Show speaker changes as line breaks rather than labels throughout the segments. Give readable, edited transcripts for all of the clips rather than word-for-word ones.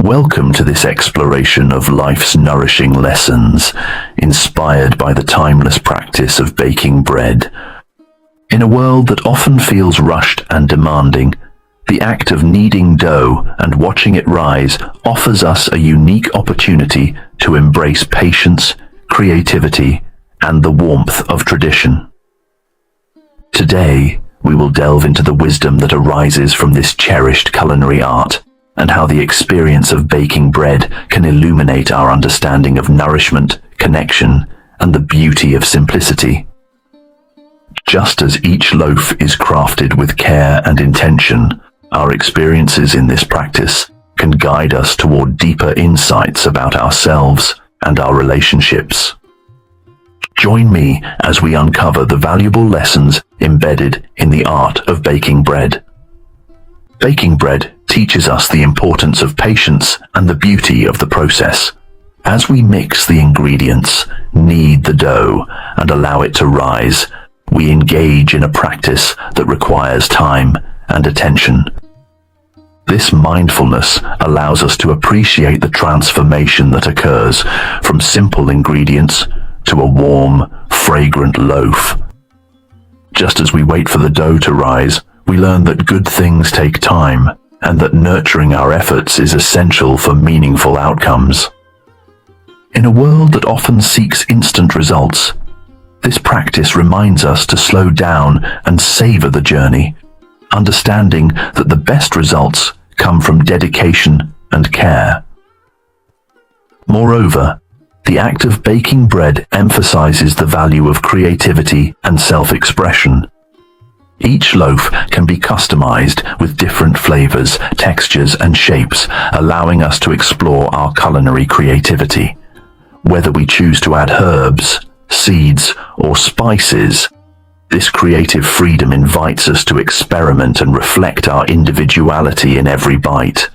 Welcome to this exploration of life's nourishing lessons, inspired by the timeless practice of baking bread. In a world that often feels rushed and demanding, the act of kneading dough and watching it rise offers us a unique opportunity to embrace patience, creativity, and the warmth of tradition. Today, we will delve into the wisdom that arises from this cherished culinary art, and how the experience of baking bread can illuminate our understanding of nourishment, connection, and the beauty of simplicity. Just as each loaf is crafted with care and intention, our experiences in this practice can guide us toward deeper insights about ourselves and our relationships. Join me as we uncover the valuable lessons embedded in the art of baking bread. Baking bread teaches us the importance of patience and the beauty of the process. As we mix the ingredients, knead the dough, and allow it to rise, we engage in a practice that requires time and attention. This mindfulness allows us to appreciate the transformation that occurs from simple ingredients to a warm, fragrant loaf. Just as we wait for the dough to rise, we learn that good things take time, and that nurturing our efforts is essential for meaningful outcomes. In a world that often seeks instant results, this practice reminds us to slow down and savor the journey, understanding that the best results come from dedication and care. Moreover, the act of baking bread emphasizes the value of creativity and self-expression. Each loaf can be customized with different flavors, textures, and shapes, allowing us to explore our culinary creativity. Whether we choose to add herbs, seeds, or spices, this creative freedom invites us to experiment and reflect our individuality in every bite.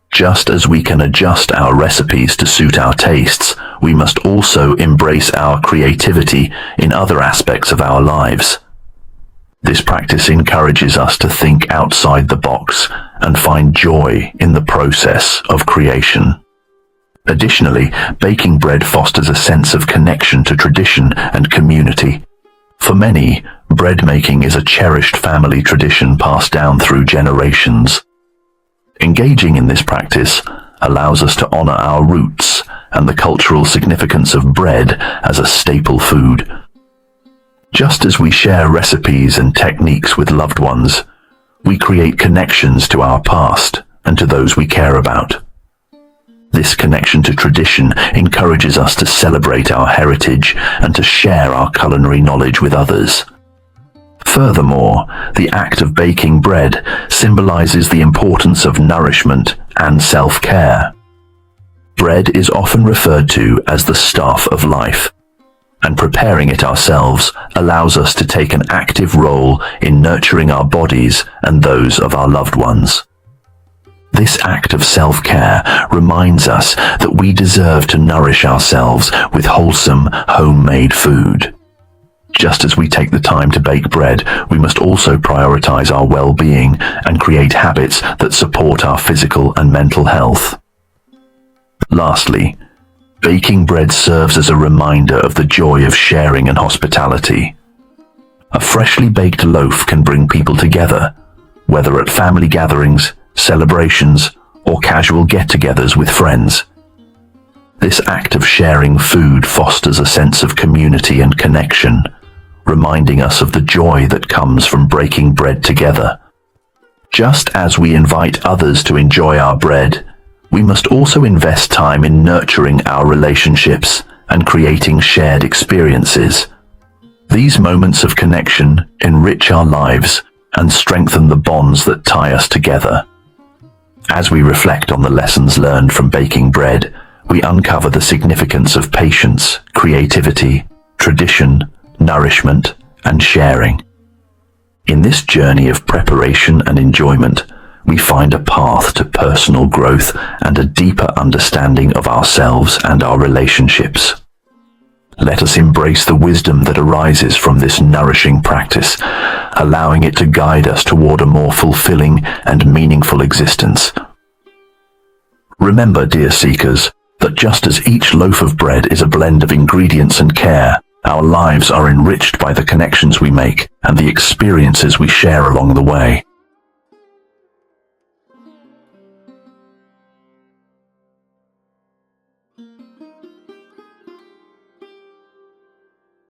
Just as we can adjust our recipes to suit our tastes, we must also embrace our creativity in other aspects of our lives. This practice encourages us to think outside the box and find joy in the process of creation. Additionally, baking bread fosters a sense of connection to tradition and community. For many, bread making is a cherished family tradition passed down through generations. Engaging in this practice allows us to honor our roots and the cultural significance of bread as a staple food. Just as we share recipes and techniques with loved ones, we create connections to our past and to those we care about. This connection to tradition encourages us to celebrate our heritage and to share our culinary knowledge with others. Furthermore, the act of baking bread symbolizes the importance of nourishment and self-care. Bread is often referred to as the staff of life, and preparing it ourselves allows us to take an active role in nurturing our bodies and those of our loved ones. This act of self-care reminds us that we deserve to nourish ourselves with wholesome, homemade food. Just as we take the time to bake bread, we must also prioritize our well-being and create habits that support our physical and mental health. Lastly, baking bread serves as a reminder of the joy of sharing and hospitality. A freshly baked loaf can bring people together, whether at family gatherings, celebrations, or casual get-togethers with friends. This act of sharing food fosters a sense of community and connection, reminding us of the joy that comes from breaking bread together. Just as we invite others to enjoy our bread, we must also invest time in nurturing our relationships and creating shared experiences. These moments of connection enrich our lives and strengthen the bonds that tie us together. As we reflect on the lessons learned from baking bread, we uncover the significance of patience, creativity, tradition, nourishment, and sharing. In this journey of preparation and enjoyment, we find a path to personal growth and a deeper understanding of ourselves and our relationships. Let us embrace the wisdom that arises from this nourishing practice, allowing it to guide us toward a more fulfilling and meaningful existence. Remember, dear seekers, that just as each loaf of bread is a blend of ingredients and care, our lives are enriched by the connections we make and the experiences we share along the way.